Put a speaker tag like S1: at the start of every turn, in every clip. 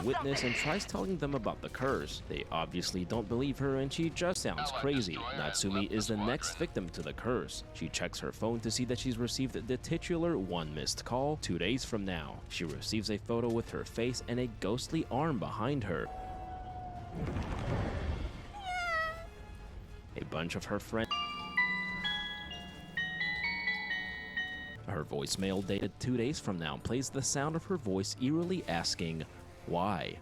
S1: witness and tries telling them about the curse. They obviously don't believe her and she just sounds crazy. Natsumi is the next victim to the curse. She checks her phone to see that she's received the titular one missed call 2 days from now. She receives a photo with her face and a ghostly arm behind her. A bunch of her friends. Her voicemail dated 2 days from now plays the sound of her voice eerily asking, why?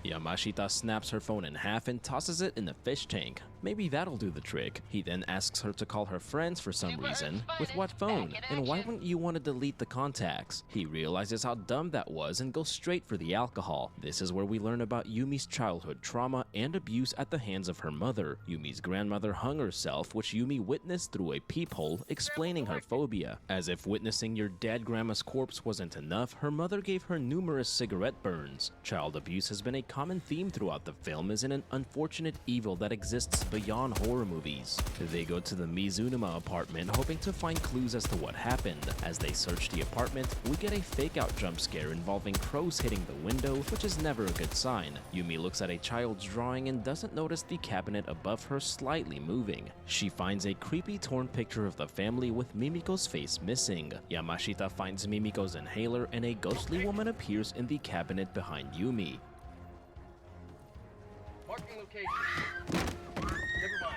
S1: Yamashita snaps her phone in half and tosses it in the fish tank. Maybe that'll do the trick. He then asks her to call her friends for some reason. With what phone? And why wouldn't you want to delete the contacts? He realizes how dumb that was and goes straight for the alcohol. This is where we learn about Yumi's childhood trauma and abuse at the hands of her mother. Yumi's grandmother hung herself, which Yumi witnessed through a peephole, explaining her phobia. As if witnessing your dead grandma's corpse wasn't enough, her mother gave her numerous cigarette burns. Child abuse has been a common theme throughout the film as an unfortunate evil that exists beyond horror movies. They go to the Mizunuma apartment hoping to find clues as to what happened. As they search the apartment, we get a fake-out jump scare involving crows hitting the window, which is never a good sign. Yumi looks at a child's drawing and doesn't notice the cabinet above her slightly moving. She finds a creepy torn picture of the family with Mimiko's face missing. Yamashita finds Mimiko's inhaler and a ghostly woman appears in the cabinet behind Yumi.
S2: Marking location. Never mind.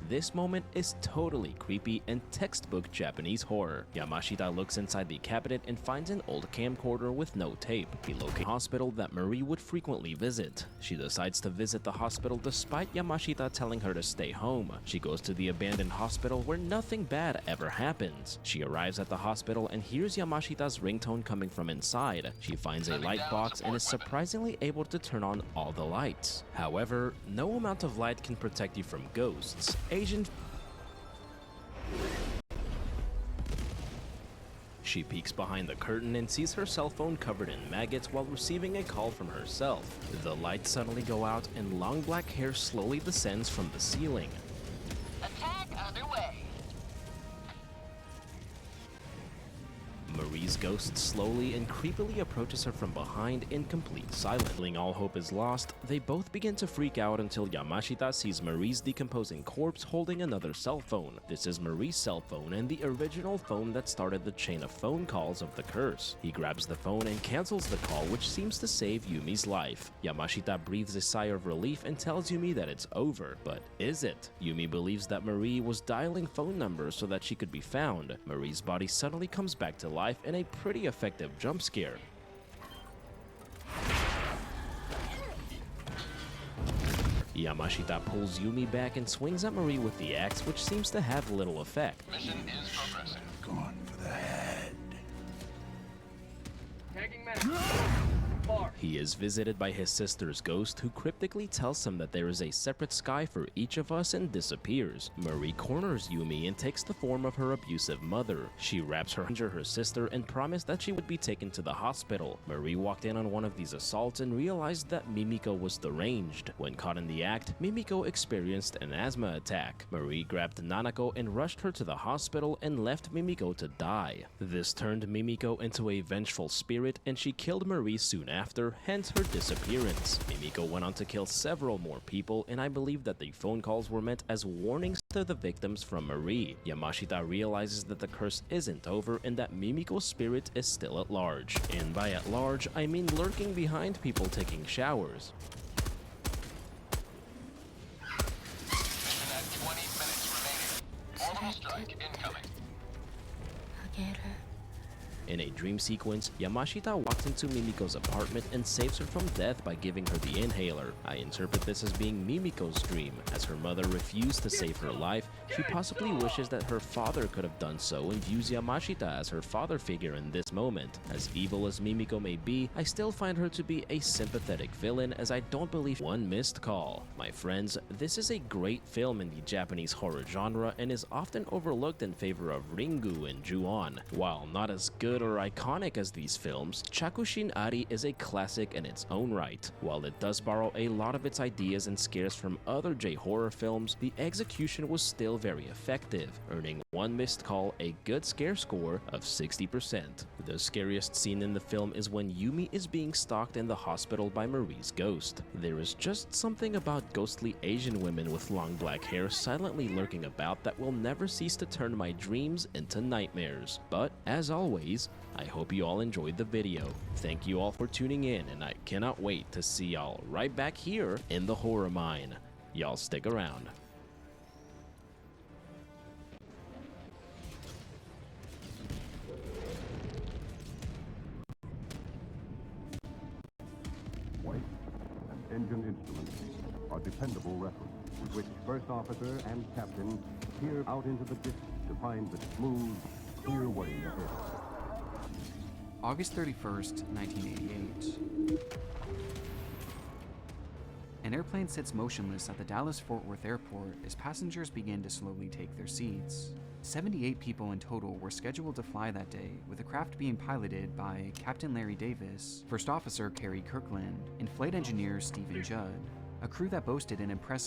S1: This moment is totally creepy and textbook Japanese horror. Yamashita looks inside the cabinet and finds an old camcorder with no tape. He locates a hospital that Marie would frequently visit. She decides to visit the hospital despite Yamashita telling her to stay home. She goes to the abandoned hospital where nothing bad ever happens. She arrives at the hospital and hears Yamashita's ringtone coming from inside. She finds a light box and is surprisingly able to turn on all the lights. However, no amount of light can protect you from ghosts. She peeks behind the curtain and sees her cell phone covered in maggots while receiving a call from herself. The lights suddenly go out and long black hair slowly descends from the ceiling.
S3: Attack underway.
S1: Marie's ghost slowly and creepily approaches her from behind in complete silence. Feeling all hope is lost, they both begin to freak out until Yamashita sees Marie's decomposing corpse holding another cell phone. This is Marie's cell phone and the original phone that started the chain of phone calls of the curse. He grabs the phone and cancels the call, which seems to save Yumi's life. Yamashita breathes a sigh of relief and tells Yumi that it's over. But is it? Yumi believes that Marie was dialing phone numbers so that she could be found. Marie's body suddenly comes back to life in a pretty effective jump scare. Yamashita pulls Yumi back and swings at Marie with the axe, which seems to have little effect.
S2: Mission is progressing.
S4: Gone for the head.
S2: Tagging man. Far.
S1: He is visited by his sister's ghost, who cryptically tells him that there is a separate sky for each of us and disappears. Marie corners Yumi and takes the form of her abusive mother. She wraps her sister and promised that she would be taken to the hospital. Marie walked in on one of these assaults and realized that Mimiko was deranged. When caught in the act, Mimiko experienced an asthma attack. Marie grabbed Nanako and rushed her to the hospital and left Mimiko to die. This turned Mimiko into a vengeful spirit and she killed Marie soon after, hence her disappearance. Mimiko went on to kill several more people, and I believe that the phone calls were meant as warnings to the victims from Marie. Yamashita realizes that the curse isn't over and that Mimiko's spirit is still at large. And by at large, I mean lurking behind people taking showers.
S2: Mission at 20 minutes remaining. Orbital strike incoming.
S1: In a dream sequence, Yamashita walks into Mimiko's apartment and saves her from death by giving her the inhaler. I interpret this as being Mimiko's dream. As her mother refused to save her life, she possibly wishes that her father could have done so and views Yamashita as her father figure in this moment. As evil as Mimiko may be, I still find her to be a sympathetic villain, as I don't believe one missed call. My friends, this is a great film in the Japanese horror genre and is often overlooked in favor of Ringu and Ju-on. While not as good good or iconic as these films, Chakushin Ari is a classic in its own right. While it does borrow a lot of its ideas and scares from other J-horror films, the execution was still very effective, earning one missed call a good scare score of 60%. The scariest scene in the film is when Yumi is being stalked in the hospital by Marie's ghost. There is just something about ghostly Asian women with long black hair silently lurking about that will never cease to turn my dreams into nightmares. But as always, I hope you all enjoyed the video. Thank you all for tuning in, and I cannot wait to see y'all right back here in the horror mine. Y'all stick around.
S5: White and engine instruments are dependable reference with which first officer and captain peer out into the distance to find the smooth, clear way ahead.
S6: August 31st, 1988. An airplane sits motionless at the Dallas-Fort Worth airport as passengers begin to slowly take their seats. 78 people in total were scheduled to fly that day, with the craft being piloted by Captain Larry Davis, First Officer Kerry Kirkland, and flight engineer Stephen Judd, a crew that boasted an impressive